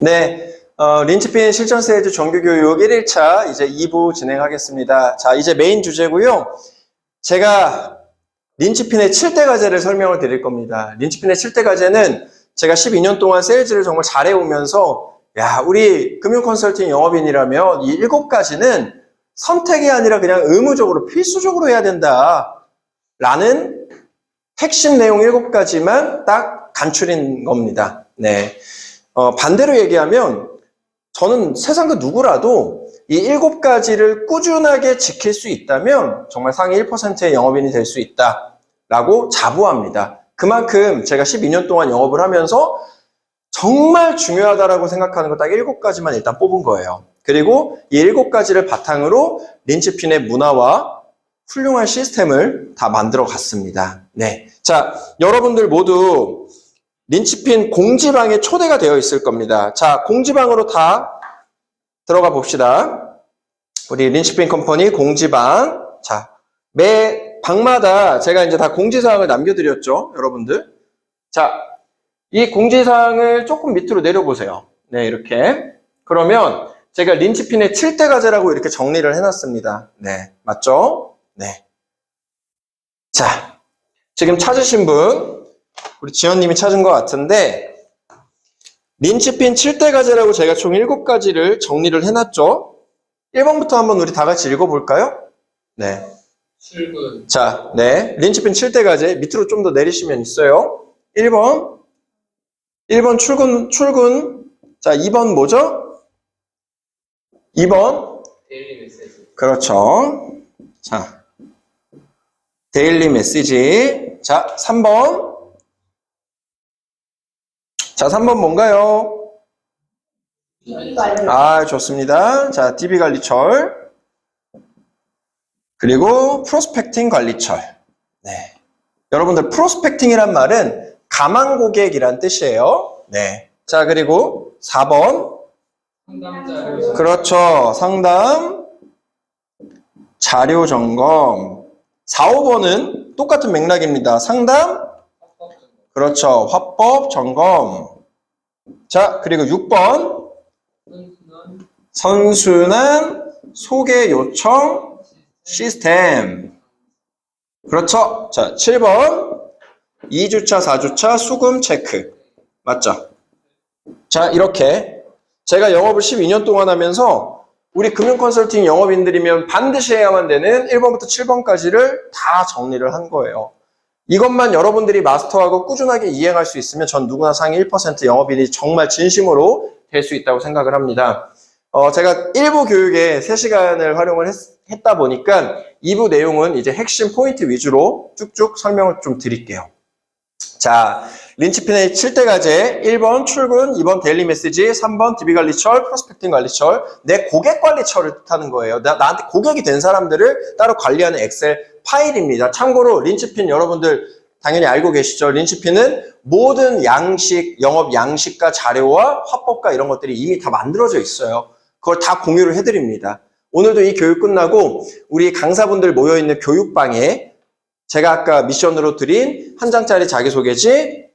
네, 린치핀 실전 세일즈 정규교육 1일차 이제 2부 진행하겠습니다. 자, 이제 메인 주제고요. 제가 린치핀의 7대 과제를 설명을 드릴 겁니다. 린치핀의 7대 과제는 제가 12년 동안 세일즈를 정말 잘해오면서 야, 우리 금융 컨설팅 영업인이라면 이 7가지는 선택이 아니라 그냥 의무적으로 필수적으로 해야 된다 라는 핵심 내용 7가지만 딱 간추린 겁니다. 네. 반대로 얘기하면 저는 세상 그 누구라도 이 7가지를 꾸준하게 지킬 수 있다면 정말 상위 1%의 영업인이 될 수 있다라고 자부합니다. 그만큼 제가 12년 동안 영업을 하면서 정말 중요하다라고 생각하는 거 딱 7가지만 일단 뽑은 거예요. 그리고 이 7가지를 바탕으로 린치핀의 문화와 훌륭한 시스템을 다 만들어 갔습니다. 네. 자, 여러분들 모두 린치핀 공지방에 초대가 되어 있을 겁니다. 자, 공지방으로 다 들어가 봅시다. 우리 린치핀 컴퍼니 공지방. 자, 매 방마다 제가 이제 다 공지사항을 남겨드렸죠, 여러분들. 자, 이 공지사항을 조금 밑으로 내려보세요. 네, 이렇게. 그러면 제가 린치핀의 7대 과제라고 이렇게 정리를 해놨습니다. 네, 맞죠? 네. 자, 지금 찾으신 분, 우리 지연님이 찾은 것 같은데, 린치핀 7대 과제라고 제가 총 7가지를 정리를 해놨죠? 1번부터 한번 우리 다 같이 읽어볼까요? 네. 출근. 자, 네. 린치핀 7대 과제 밑으로 좀 더 내리시면 있어요. 1번 출근. 자, 2번 뭐죠? 2번. 데일리 메시지. 그렇죠. 자, 데일리 메시지. 자, 3번. 자, 3번 뭔가요? 아, 좋습니다. 자, DB 관리철. 그리고 프로스펙팅 관리철. 네. 여러분들 프로스펙팅이란 말은 가망 고객이란 뜻이에요. 네. 자, 그리고 4번. 상담 자료. 그렇죠. 상담 자료 점검. 4, 5번은 똑같은 맥락입니다. 상담. 그렇죠. 화법 점검. 자, 그리고 6번. 선순환 소개 요청 시스템. 그렇죠. 자, 7번. 2주차, 4주차 수금 체크. 맞죠? 자, 이렇게 제가 영업을 12년 동안 하면서 우리 금융 컨설팅 영업인들이면 반드시 해야만 되는 1번부터 7번까지를 다 정리를 한 거예요. 이것만 여러분들이 마스터하고 꾸준하게 이행할 수 있으면 전 누구나 상위 1% 영업인이 정말 진심으로 될 수 있다고 생각을 합니다. 제가 1부 교육에 3시간을 활용을 했다 보니까 2부 내용은 이제 핵심 포인트 위주로 쭉쭉 설명을 좀 드릴게요. 자, 린치핀의 7대 과제 1번 출근, 2번 데일리 메시지, 3번 DB 관리철, 프로스펙팅 관리철, 내 고객 관리철을 뜻하는 거예요. 나한테 고객이 된 사람들을 따로 관리하는 엑셀 파일입니다. 참고로 린치핀 여러분들 당연히 알고 계시죠? 린치핀은 모든 양식, 영업 양식과 자료와 화법과 이런 것들이 이미 다 만들어져 있어요. 그걸 다 공유를 해드립니다. 오늘도 이 교육 끝나고 우리 강사분들 모여있는 교육방에 제가 아까 미션으로 드린 한 장짜리 자기소개지,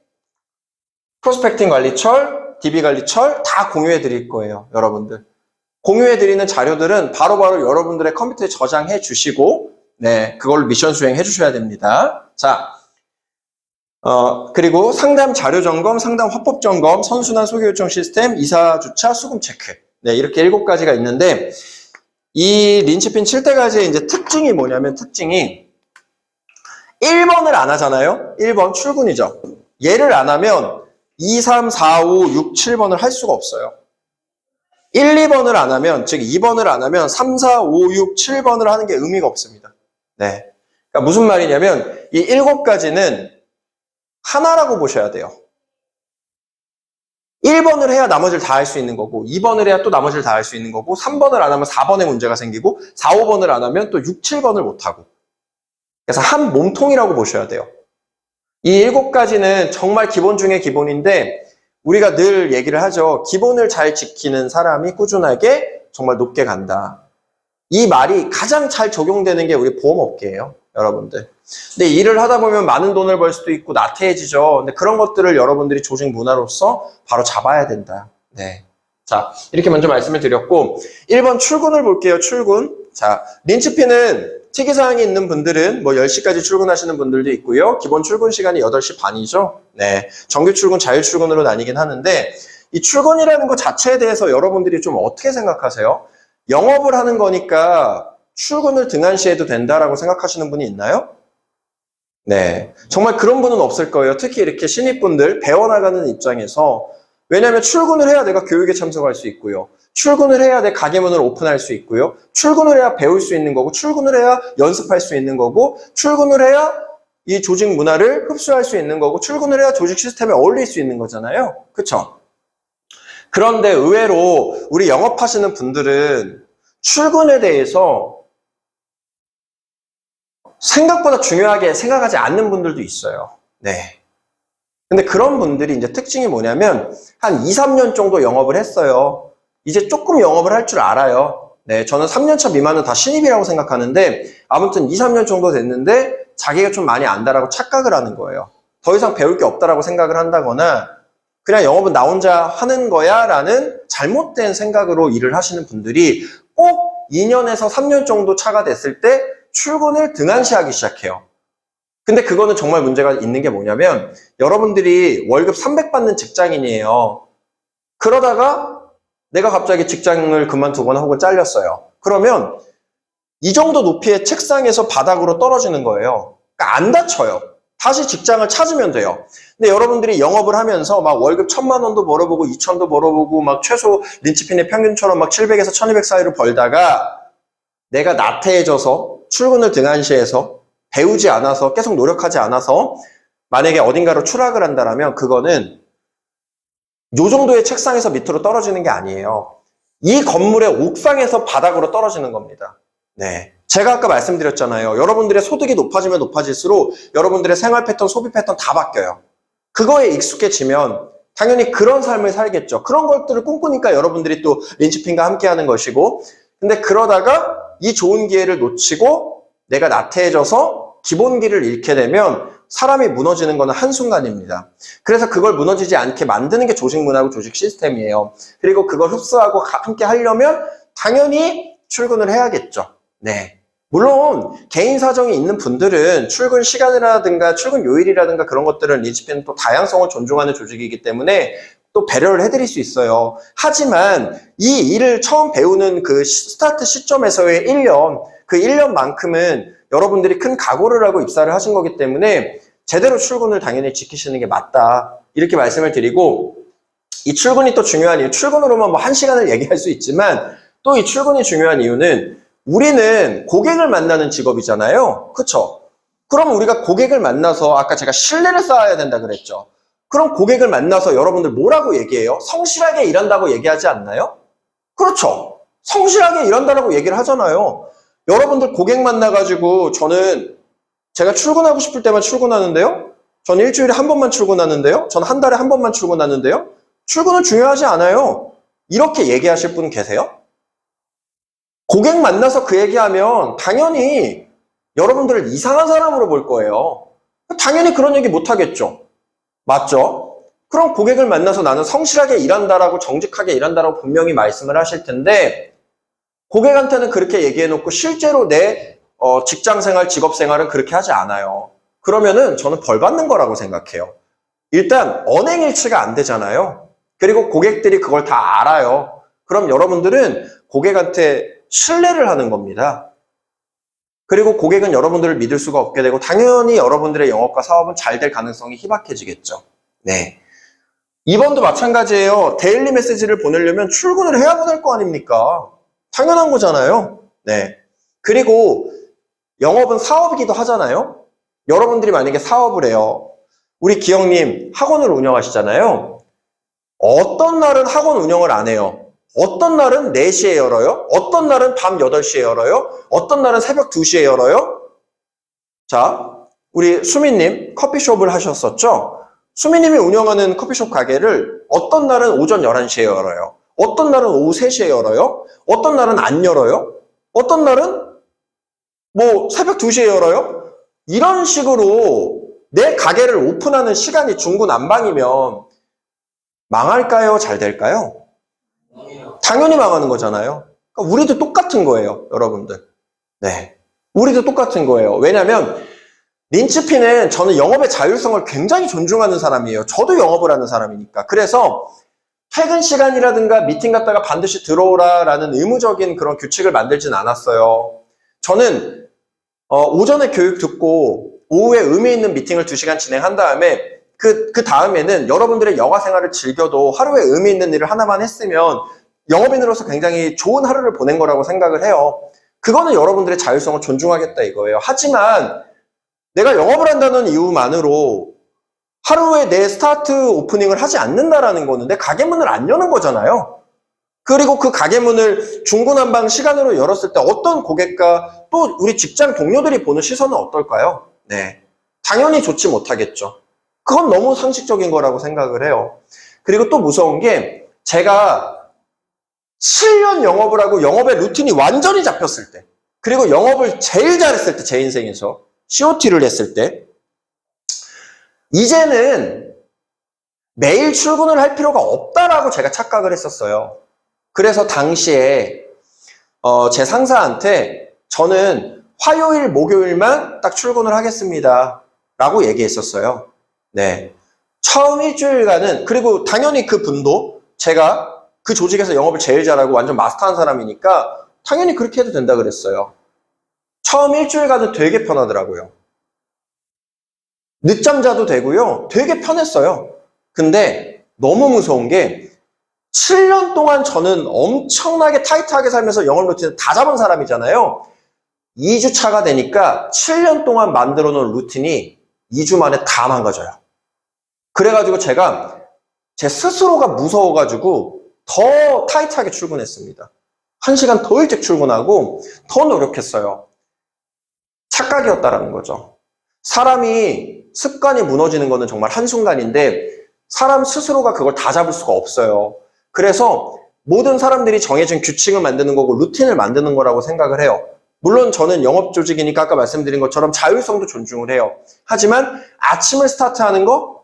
프로스펙팅 관리철, DB 관리철 다 공유해 드릴 거예요, 여러분들. 공유해 드리는 자료들은 바로바로 여러분들의 컴퓨터에 저장해 주시고, 네, 그걸로 미션 수행해 주셔야 됩니다. 자, 그리고 상담 자료 점검, 상담 화법 점검, 선순환 소개 요청 시스템, 이사 주차 수금 체크. 네, 이렇게 7가지가 있는데, 이 린치핀 7대 과제의 이제 특징이 뭐냐면, 특징이 1번을 안 하잖아요? 1번 출근이죠. 얘를 안 하면 2, 3, 4, 5, 6, 7번을 할 수가 없어요. 1, 2번을 안 하면, 즉 2번을 안 하면 3, 4, 5, 6, 7번을 하는 게 의미가 없습니다. 네. 그러니까 무슨 말이냐면 이 7가지는 하나라고 보셔야 돼요. 1번을 해야 나머지를 다 할 수 있는 거고 2번을 해야 또 나머지를 다 할 수 있는 거고 3번을 안 하면 4번에 문제가 생기고 4, 5번을 안 하면 또 6, 7번을 못하고 그래서 한 몸통이라고 보셔야 돼요. 이 7가지는 정말 기본 중에 기본인데 우리가 늘 얘기를 하죠. 기본을 잘 지키는 사람이 꾸준하게 정말 높게 간다. 이 말이 가장 잘 적용되는 게 우리 보험업계예요, 여러분들. 근데 일을 하다 보면 많은 돈을 벌 수도 있고 나태해지죠. 근데 그런 것들을 여러분들이 조직 문화로서 바로 잡아야 된다. 네. 자, 이렇게 먼저 말씀을 드렸고 1번 출근을 볼게요. 출근. 자, 린치핀은 특이사항이 있는 분들은 뭐 10시까지 출근하시는 분들도 있고요. 기본 출근 시간이 8시 반이죠. 네, 정규 출근, 자유 출근으로 나뉘긴 하는데 이 출근이라는 것 자체에 대해서 여러분들이 좀 어떻게 생각하세요? 영업을 하는 거니까 출근을 등한시해도 된다라고 생각하시는 분이 있나요? 네, 정말 그런 분은 없을 거예요. 특히 이렇게 신입분들 배워나가는 입장에서 왜냐하면 출근을 해야 내가 교육에 참석할 수 있고요. 출근을 해야 내 가게 문을 오픈할 수 있고요. 출근을 해야 배울 수 있는 거고 출근을 해야 연습할 수 있는 거고 출근을 해야 이 조직 문화를 흡수할 수 있는 거고 출근을 해야 조직 시스템에 어울릴 수 있는 거잖아요. 그쵸? 그런데 의외로 우리 영업하시는 분들은 출근에 대해서 생각보다 중요하게 생각하지 않는 분들도 있어요. 네. 근데 그런 분들이 이제 특징이 뭐냐면 한 2, 3년 정도 영업을 했어요. 이제 조금 영업을 할 줄 알아요. 네, 저는 3년차 미만은 다 신입이라고 생각하는데 아무튼 2, 3년 정도 됐는데 자기가 좀 많이 안다라고 착각을 하는 거예요. 더 이상 배울 게 없다라고 생각을 한다거나 그냥 영업은 나 혼자 하는 거야 라는 잘못된 생각으로 일을 하시는 분들이 꼭 2년에서 3년 정도 차가 됐을 때 출근을 등한시하기 시작해요. 근데 그거는 정말 문제가 있는 게 뭐냐면 여러분들이 월급 300 받는 직장인이에요. 그러다가 내가 갑자기 직장을 그만두거나 혹은 잘렸어요. 그러면 이 정도 높이의 책상에서 바닥으로 떨어지는 거예요. 그러니까 안 다쳐요. 다시 직장을 찾으면 돼요. 근데 여러분들이 영업을 하면서 막 월급 1000만 원도 벌어보고 2000도 벌어보고 막 최소 린치핀의 평균처럼 막 700에서 1200 사이로 벌다가 내가 나태해져서 출근을 등한시해서 배우지 않아서 계속 노력하지 않아서 만약에 어딘가로 추락을 한다면 그거는 요 정도의 책상에서 밑으로 떨어지는 게 아니에요. 이 건물의 옥상에서 바닥으로 떨어지는 겁니다. 네, 제가 아까 말씀드렸잖아요. 여러분들의 소득이 높아지면 높아질수록 여러분들의 생활 패턴, 소비 패턴 다 바뀌어요. 그거에 익숙해지면 당연히 그런 삶을 살겠죠. 그런 것들을 꿈꾸니까 여러분들이 또 린치핀과 함께 하는 것이고 근데 그러다가 이 좋은 기회를 놓치고 내가 나태해져서 기본기를 잃게 되면 사람이 무너지는 것은 한순간입니다. 그래서 그걸 무너지지 않게 만드는 게 조직 문화고 조직 시스템이에요. 그리고 그걸 흡수하고 함께 하려면 당연히 출근을 해야겠죠. 네. 물론 개인 사정이 있는 분들은 출근 시간이라든가 출근 요일이라든가 그런 것들은 린치핀은 또 다양성을 존중하는 조직이기 때문에 또 배려를 해드릴 수 있어요. 하지만 이 일을 처음 배우는 그 스타트 시점에서의 1년, 그 1년만큼은 여러분들이 큰 각오를 하고 입사를 하신 거기 때문에 제대로 출근을 당연히 지키시는 게 맞다. 이렇게 말씀을 드리고 이 출근이 또 중요한 이유, 출근으로만 뭐 1시간을 얘기할 수 있지만 또 이 출근이 중요한 이유는 우리는 고객을 만나는 직업이잖아요. 그쵸? 그럼 우리가 고객을 만나서 아까 제가 신뢰를 쌓아야 된다 그랬죠. 그럼 고객을 만나서 여러분들 뭐라고 얘기해요? 성실하게 일한다고 얘기하지 않나요? 그렇죠. 성실하게 일한다고 얘기를 하잖아요. 여러분들 고객 만나가지고 저는 제가 출근하고 싶을 때만 출근하는데요. 저는 일주일에 한 번만 출근하는데요. 저는 한 달에 한 번만 출근하는데요. 출근은 중요하지 않아요. 이렇게 얘기하실 분 계세요? 고객 만나서 그 얘기하면 당연히 여러분들을 이상한 사람으로 볼 거예요. 당연히 그런 얘기 못 하겠죠. 맞죠? 그럼 고객을 만나서 나는 성실하게 일한다라고 정직하게 일한다라고 분명히 말씀을 하실 텐데 고객한테는 그렇게 얘기해놓고 실제로 내 직장생활, 직업생활은 그렇게 하지 않아요. 그러면은 저는 벌 받는 거라고 생각해요. 일단 언행일치가 안 되잖아요. 그리고 고객들이 그걸 다 알아요. 그럼 여러분들은 고객한테 신뢰를 하는 겁니다. 그리고 고객은 여러분들을 믿을 수가 없게 되고 당연히 여러분들의 영업과 사업은 잘 될 가능성이 희박해지겠죠. 네. 2번도 마찬가지예요. 데일리 메시지를 보내려면 출근을 해야 보낼 거 아닙니까? 당연한 거잖아요. 네. 그리고 영업은 사업이기도 하잖아요. 여러분들이 만약에 사업을 해요. 우리 기영님 학원을 운영하시잖아요. 어떤 날은 학원 운영을 안 해요. 어떤 날은 4시에 열어요. 어떤 날은 밤 8시에 열어요. 어떤 날은 새벽 2시에 열어요. 자, 우리 수민님 커피숍을 하셨었죠? 수민님이 운영하는 커피숍 가게를 어떤 날은 오전 11시에 열어요. 어떤 날은 오후 3시에 열어요. 어떤 날은 안 열어요. 어떤 날은 뭐 새벽 2시에 열어요. 이런 식으로 내 가게를 오픈하는 시간이 중구난방이면 망할까요? 잘 될까요? 당연히 망하는 거잖아요. 그러니까 우리도 똑같은 거예요, 여러분들. 네. 우리도 똑같은 거예요. 왜냐면, 린치피는 저는 영업의 자율성을 굉장히 존중하는 사람이에요. 저도 영업을 하는 사람이니까. 그래서 퇴근 시간이라든가 미팅 갔다가 반드시 들어오라라는 의무적인 그런 규칙을 만들진 않았어요. 저는 오전에 교육 듣고 오후에 의미 있는 미팅을 2시간 진행한 다음에 그 다음에는 여러분들의 여가 생활을 즐겨도 하루에 의미 있는 일을 하나만 했으면 영업인으로서 굉장히 좋은 하루를 보낸 거라고 생각을 해요. 그거는 여러분들의 자율성을 존중하겠다 이거예요. 하지만 내가 영업을 한다는 이유만으로 하루에 내 스타트 오프닝을 하지 않는다라는 거는 내 가게 문을 안 여는 거잖아요. 그리고 그 가게 문을 중구난방 시간으로 열었을 때 어떤 고객과 또 우리 직장 동료들이 보는 시선은 어떨까요? 네, 당연히 좋지 못하겠죠. 그건 너무 상식적인 거라고 생각을 해요. 그리고 또 무서운 게 제가 7년 영업을 하고 영업의 루틴이 완전히 잡혔을 때, 그리고 영업을 제일 잘했을 때, 제 인생에서 COT를 했을 때, 이제는 매일 출근을 할 필요가 없다라고 제가 착각을 했었어요. 그래서 당시에 제 상사한테 저는 화요일, 목요일만 딱 출근을 하겠습니다 라고 얘기했었어요. 네, 처음 일주일간은, 그리고 당연히 그 분도 제가 그 조직에서 영업을 제일 잘하고 완전 마스터한 사람이니까 당연히 그렇게 해도 된다 그랬어요. 처음 일주일간은 되게 편하더라고요. 늦잠 자도 되고요. 되게 편했어요. 근데 너무 무서운 게 7년 동안 저는 엄청나게 타이트하게 살면서 영업 루틴을 다 잡은 사람이잖아요. 2주 차가 되니까 7년 동안 만들어 놓은 루틴이 2주 만에 다 망가져요. 그래가지고 제가 제 스스로가 무서워가지고 더 타이트하게 출근했습니다. 1시간 더 일찍 출근하고 더 노력했어요. 착각이었다라는 거죠. 사람이 습관이 무너지는 거는 정말 한순간인데 사람 스스로가 그걸 다 잡을 수가 없어요. 그래서 모든 사람들이 정해진 규칙을 만드는 거고 루틴을 만드는 거라고 생각을 해요. 물론 저는 영업 조직이니까 아까 말씀드린 것처럼 자율성도 존중을 해요. 하지만 아침을 스타트하는 거,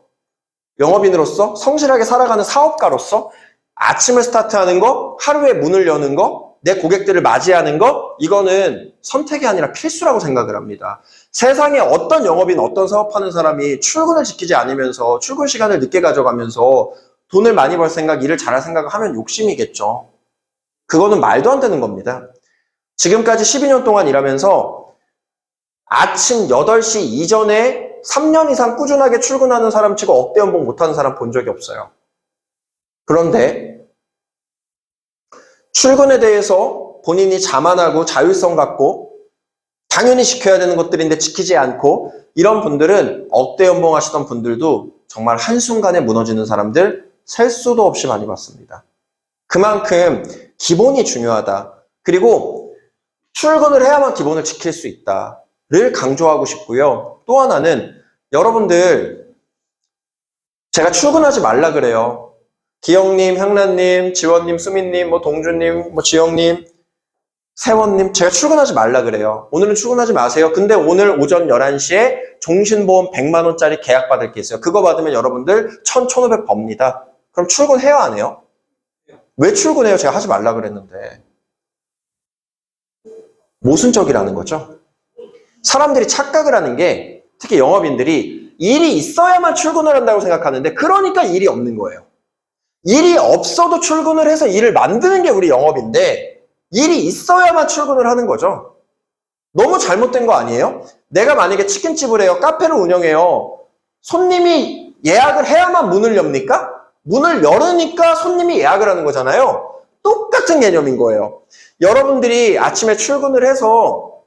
영업인으로서 성실하게 살아가는 사업가로서 아침을 스타트하는 거, 하루에 문을 여는 거, 내 고객들을 맞이하는 거, 이거는 선택이 아니라 필수라고 생각을 합니다. 세상에 어떤 영업인, 어떤 사업하는 사람이 출근을 지키지 않으면서 출근 시간을 늦게 가져가면서 돈을 많이 벌 생각, 일을 잘할 생각을 하면 욕심이겠죠. 그거는 말도 안 되는 겁니다. 지금까지 12년 동안 일하면서 아침 8시 이전에 3년 이상 꾸준하게 출근하는 사람 치고 억대 연봉 못하는 사람 본 적이 없어요. 그런데 출근에 대해서 본인이 자만하고 자율성 갖고 당연히 지켜야 되는 것들인데 지키지 않고 이런 분들은 억대 연봉 하시던 분들도 정말 한순간에 무너지는 사람들 셀 수도 없이 많이 봤습니다. 그만큼 기본이 중요하다. 그리고 출근을 해야만 기본을 지킬 수 있다를 강조하고 싶고요. 또 하나는 여러분들 제가 출근하지 말라 그래요. 기영님, 향란님, 지원님, 수민님, 동준님, 지영님, 세원님, 제가 출근하지 말라 그래요. 오늘은 출근하지 마세요. 근데 오늘 오전 11시에 종신보험 100만 원짜리 계약 받을 게 있어요. 그거 받으면 여러분들 1,500 법니다. 그럼 출근해요, 안 해요? 왜 출근해요? 제가 하지 말라 그랬는데. 모순적이라는 거죠. 사람들이 착각을 하는 게 특히 영업인들이 일이 있어야만 출근을 한다고 생각하는데 그러니까 일이 없는 거예요. 일이 없어도 출근을 해서 일을 만드는 게 우리 영업인데 일이 있어야만 출근을 하는 거죠. 너무 잘못된 거 아니에요? 내가 만약에 치킨집을 해요. 카페를 운영해요. 손님이 예약을 해야만 문을 엽니까? 문을 열으니까 손님이 예약을 하는 거잖아요. 똑같은 개념인 거예요. 여러분들이 아침에 출근을 해서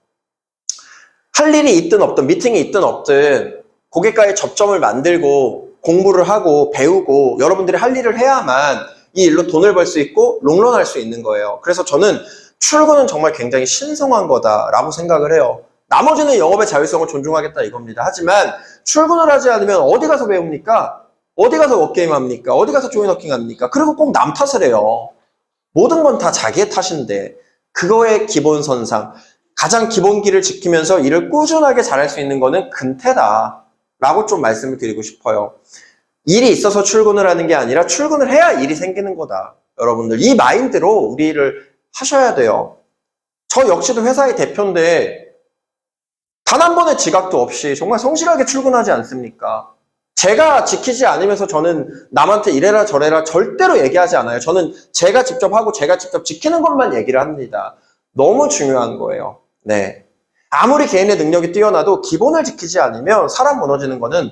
할 일이 있든 없든 미팅이 있든 없든 고객과의 접점을 만들고 공부를 하고 배우고 여러분들이 할 일을 해야만 이 일로 돈을 벌 수 있고 롱런할 수 있는 거예요. 그래서 저는 출근은 정말 굉장히 신성한 거다라고 생각을 해요. 나머지는 영업의 자율성을 존중하겠다 이겁니다. 하지만 출근을 하지 않으면 어디 가서 배웁니까? 어디 가서 워게임 합니까? 어디 가서 조인워킹 합니까? 그리고 꼭 남 탓을 해요. 모든 건 다 자기의 탓인데 그거의 기본선상, 가장 기본기를 지키면서 일을 꾸준하게 잘할 수 있는 거는 근태다 라고 좀 말씀을 드리고 싶어요. 일이 있어서 출근을 하는 게 아니라 출근을 해야 일이 생기는 거다. 여러분들. 이 마인드로 우리를 하셔야 돼요. 저 역시도 회사의 대표인데 단 한 번의 지각도 없이 정말 성실하게 출근하지 않습니까? 제가 지키지 않으면서 저는 남한테 이래라 저래라 절대로 얘기하지 않아요. 저는 제가 직접 하고 제가 직접 지키는 것만 얘기를 합니다. 너무 중요한 거예요. 네. 아무리 개인의 능력이 뛰어나도 기본을 지키지 않으면 사람 무너지는 거는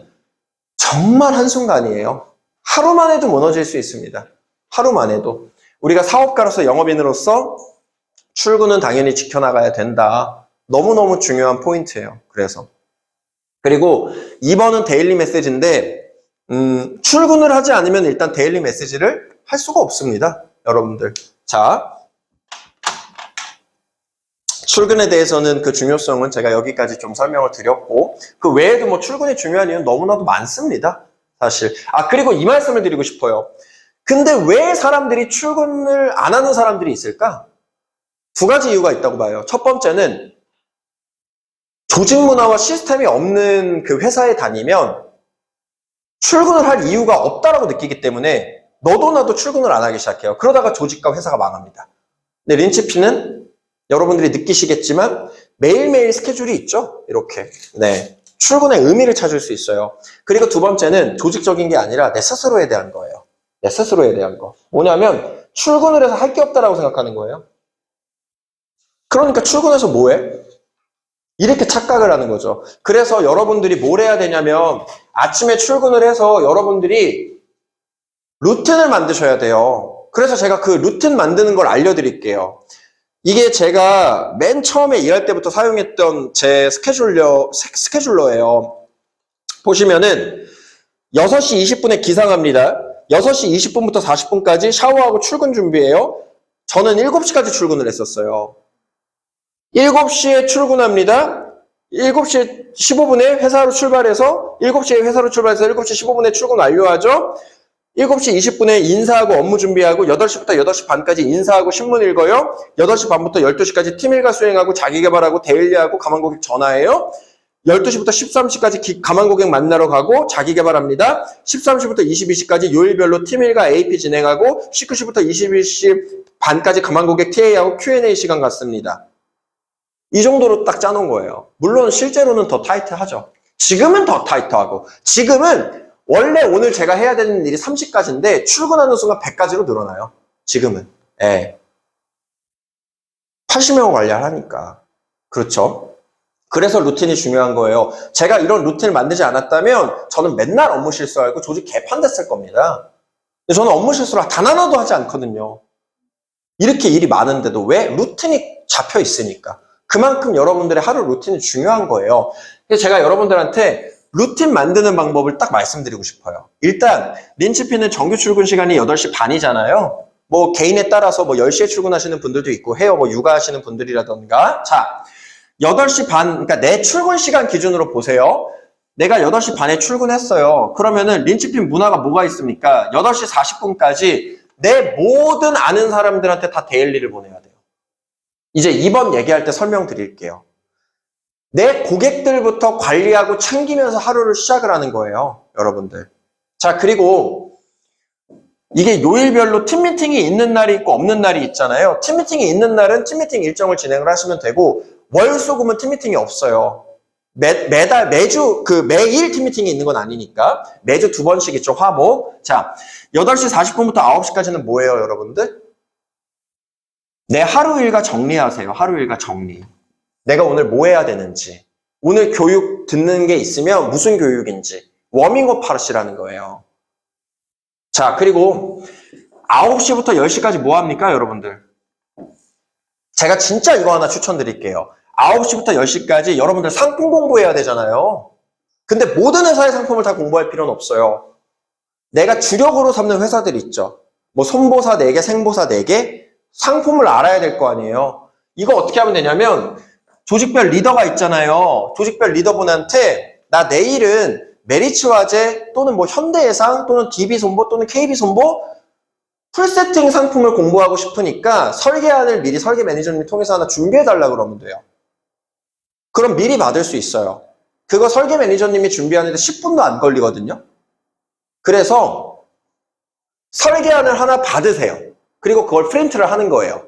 정말 한순간이에요. 하루만 해도 무너질 수 있습니다. 하루만 해도. 우리가 사업가로서 영업인으로서 출근은 당연히 지켜나가야 된다. 너무너무 중요한 포인트예요. 그리고 2번은 데일리 메시지인데 출근을 하지 않으면 일단 데일리 메시지를 할 수가 없습니다. 여러분들. 자, 출근에 대해서는 그 중요성은 제가 여기까지 좀 설명을 드렸고 그 외에도 뭐 출근이 중요한 이유는 너무나도 많습니다. 사실. 그리고 이 말씀을 드리고 싶어요. 근데 왜 사람들이 출근을 안 하는 사람들이 있을까? 두 가지 이유가 있다고 봐요. 첫 번째는 조직 문화와 시스템이 없는 그 회사에 다니면 출근을 할 이유가 없다라고 느끼기 때문에 너도 나도 출근을 안 하기 시작해요. 그러다가 조직과 회사가 망합니다. 근데 린치피는 여러분들이 느끼시겠지만 매일매일 스케줄이 있죠. 이렇게. 네. 출근의 의미를 찾을 수 있어요. 그리고 두 번째는 조직적인 게 아니라 내 스스로에 대한 거예요. 내 스스로에 대한 거. 뭐냐면 출근을 해서 할 게 없다라고 생각하는 거예요. 그러니까 출근해서 뭐해? 이렇게 착각을 하는 거죠. 그래서 여러분들이 뭘 해야 되냐면 아침에 출근을 해서 여러분들이 루틴을 만드셔야 돼요. 그래서 제가 그 루틴 만드는 걸 알려드릴게요. 이게 제가 맨 처음에 일할 때부터 사용했던 제 스케줄러예요. 보시면은 6시 20분에 기상합니다. 6시 20분부터 40분까지 샤워하고 출근 준비해요. 저는 7시까지 출근을 했었어요. 7시에 출근합니다. 7시 15분에 회사로 출발해서 7시에 회사로 출발해서 7시 15분에 출근 완료하죠. 7시 20분에 인사하고 업무 준비하고 8시부터 8시 반까지 인사하고 신문 읽어요. 8시 반부터 12시까지 팀일과 수행하고 자기개발하고 데일리하고 가만고객 전화해요. 12시부터 13시까지 가만고객 만나러 가고 자기개발합니다. 13시부터 22시까지 요일별로 팀일과 AP 진행하고 19시부터 22시 반까지 가만고객 TA하고 Q&A 시간 갖습니다. 이 정도로 딱 짜놓은 거예요. 물론 실제로는 더 타이트하죠. 지금은 더 타이트하고 지금은 원래 오늘 제가 해야 되는 일이 30가지인데 출근하는 순간 100가지로 늘어나요. 지금은. 예. 80명을 관리하니까. 그렇죠. 그래서 루틴이 중요한 거예요. 제가 이런 루틴을 만들지 않았다면 저는 맨날 업무 실수하고 조직 개판됐을 겁니다. 근데 저는 업무 제스처를 단 하나도 하지 않거든요. 이렇게 일이 많은데도 왜? 루틴이 잡혀 있으니까. 그만큼 여러분들의 하루 루틴이 중요한 거예요. 그래서 제가 여러분들한테 루틴 만드는 방법을 딱 말씀드리고 싶어요. 일단 린치피는 정규 출근 시간이 8시 반이잖아요. 뭐 개인에 따라서 뭐 10시에 출근하시는 분들도 있고 해요. 뭐 육아하시는 분들이라던가. 자, 8시 반, 그러니까 내 출근 시간 기준으로 보세요. 내가 8시 반에 출근했어요. 그러면은 린치핀 문화가 뭐가 있습니까? 8시 40분까지 내 모든 아는 사람들한테 다 데일리를 보내야 돼요. 이제 이번 얘기할 때 설명드릴게요. 내 고객들부터 관리하고 챙기면서 하루를 시작을 하는 거예요. 여러분들. 자, 그리고 이게 요일별로 팀미팅이 있는 날이 있고 없는 날이 있잖아요. 팀미팅이 있는 날은 팀미팅 일정을 진행을 하시면 되고 월수금은 팀미팅이 없어요. 매주 매일 팀미팅이 있는 건 아니니까 매주 2번씩 있죠. 화목. 자, 8시 40분부터 9시까지는 뭐예요, 여러분들? 내 하루 일과 정리하세요. 하루 일과 정리. 내가 오늘 뭐 해야 되는지. 오늘 교육 듣는 게 있으면 무슨 교육인지. 워밍업 하시라는 거예요. 자, 그리고 9시부터 10시까지 뭐 합니까, 여러분들? 제가 진짜 이거 하나 추천드릴게요. 9시부터 10시까지 여러분들 상품 공부해야 되잖아요. 근데 모든 회사의 상품을 다 공부할 필요는 없어요. 내가 주력으로 삼는 회사들 있죠. 뭐 손보사 4개, 생보사 4개, 상품을 알아야 될 거 아니에요. 이거 어떻게 하면 되냐면 조직별 리더가 있잖아요. 조직별 리더분한테 나 내일은 메리츠화재 또는 뭐 현대해상 또는 DB손보 또는 KB손보 풀세팅 상품을 공부하고 싶으니까 설계안을 미리 설계 매니저님이 통해서 하나 준비해달라고 그러면 돼요. 그럼 미리 받을 수 있어요. 그거 설계 매니저님이 준비하는데 10분도 안 걸리거든요. 그래서 설계안을 하나 받으세요. 그리고 그걸 프린트를 하는 거예요.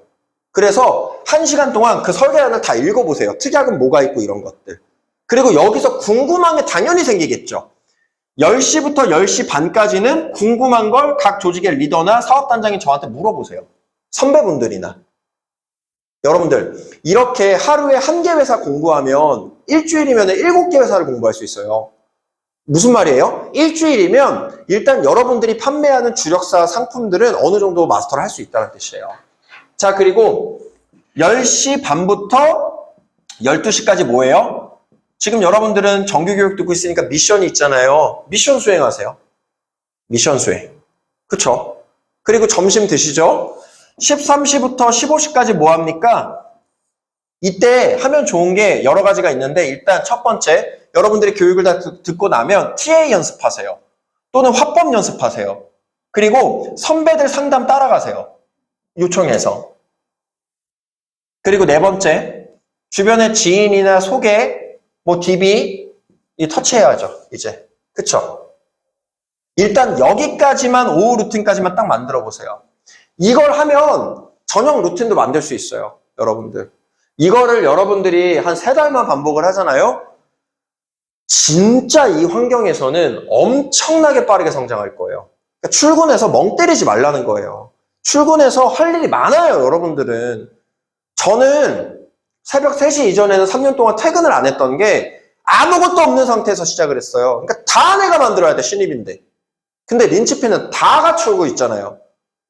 그래서 1시간 동안 그 설계안을 다 읽어보세요. 특약은 뭐가 있고 이런 것들. 그리고 여기서 궁금한 게 당연히 생기겠죠. 10시부터 10시 반까지는 궁금한 걸 각 조직의 리더나 사업단장이 저한테 물어보세요. 선배분들이나. 여러분들, 이렇게 하루에 1개 회사 공부하면 일주일이면 7개 회사를 공부할 수 있어요. 무슨 말이에요? 일주일이면 일단 여러분들이 판매하는 주력사 상품들은 어느 정도 마스터를 할 수 있다는 뜻이에요. 자, 그리고 10시 반부터 12시까지 뭐예요? 지금 여러분들은 정규교육 듣고 있으니까 미션이 있잖아요. 미션 수행하세요. 미션 수행. 그쵸? 그리고 점심 드시죠? 13시부터 15시까지 뭐 합니까? 이때 하면 좋은 게 여러 가지가 있는데 일단 첫 번째, 여러분들이 교육을 다 듣고 나면 TA 연습하세요. 또는 화법 연습하세요. 그리고 선배들 상담 따라가세요. 요청해서. 그리고 네 번째, 주변의 지인이나 소개, 뭐 DB, 이 터치해야죠, 이제. 그쵸? 일단 여기까지만, 오후 루틴까지만 딱 만들어 보세요. 이걸 하면 저녁 루틴도 만들 수 있어요, 여러분들. 이거를 여러분들이 한 3달만 반복을 하잖아요? 진짜 이 환경에서는 엄청나게 빠르게 성장할 거예요. 그러니까 출근해서 멍 때리지 말라는 거예요. 출근해서 할 일이 많아요, 여러분들은. 저는 새벽 3시 이전에는 3년 동안 퇴근을 안 했던 게 아무것도 없는 상태에서 시작을 했어요. 그러니까 다 내가 만들어야 돼, 신입인데. 근데 린치핀은 다 갖추고 있잖아요.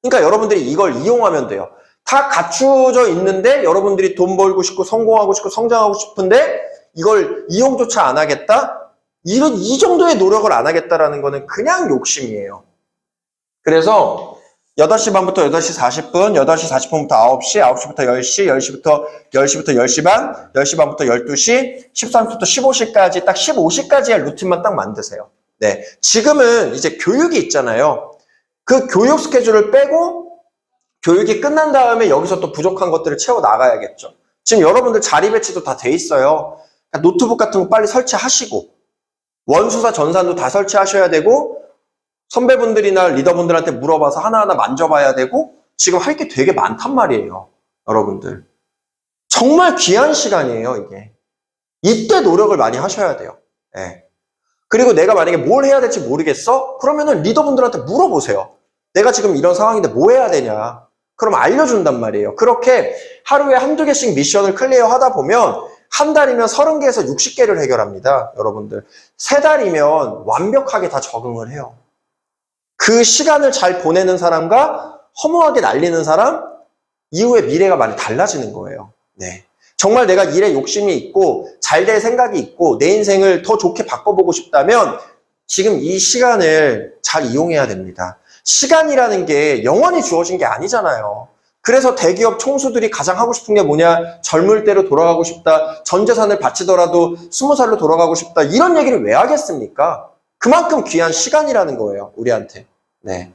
그러니까 여러분들이 이걸 이용하면 돼요. 다 갖추어져 있는데 여러분들이 돈 벌고 싶고 성공하고 싶고 성장하고 싶은데 이걸 이용조차 안 하겠다? 이 정도의 노력을 안 하겠다라는 거는 그냥 욕심이에요. 그래서 8시 반부터 8시 40분, 8시 40분부터 9시, 9시부터 10시, 10시부터 10시 반, 10시 반부터 12시, 13시부터 15시까지 딱 15시까지의 루틴만 딱 만드세요. 네. 지금은 이제 교육이 있잖아요. 그 교육 스케줄을 빼고 교육이 끝난 다음에 여기서 또 부족한 것들을 채워 나가야겠죠. 지금 여러분들 자리 배치도 다 돼 있어요. 노트북 같은 거 빨리 설치하시고 원수사 전산도 다 설치하셔야 되고 선배분들이나 리더분들한테 물어봐서 하나하나 만져봐야 되고 지금 할 게 되게 많단 말이에요. 여러분들. 정말 귀한 시간이에요, 이게. 이때 노력을 많이 하셔야 돼요. 네. 그리고 내가 만약에 뭘 해야 될지 모르겠어? 그러면은 리더분들한테 물어보세요. 내가 지금 이런 상황인데 뭐 해야 되냐? 그럼 알려준단 말이에요. 그렇게 하루에 1~2개씩 미션을 클리어 하다 보면 한 달이면 30개에서 60개를 해결합니다. 여러분들. 3달이면 완벽하게 다 적응을 해요. 그 시간을 잘 보내는 사람과 허무하게 날리는 사람, 이후에 미래가 많이 달라지는 거예요. 네. 정말 내가 일에 욕심이 있고 잘 될 생각이 있고 내 인생을 더 좋게 바꿔보고 싶다면 지금 이 시간을 잘 이용해야 됩니다. 시간이라는 게 영원히 주어진 게 아니잖아요. 그래서 대기업 총수들이 가장 하고 싶은 게 뭐냐? 젊을 때로 돌아가고 싶다. 전 재산을 바치더라도 20살로 돌아가고 싶다. 이런 얘기를 왜 하겠습니까? 그만큼 귀한 시간이라는 거예요, 우리한테. 네.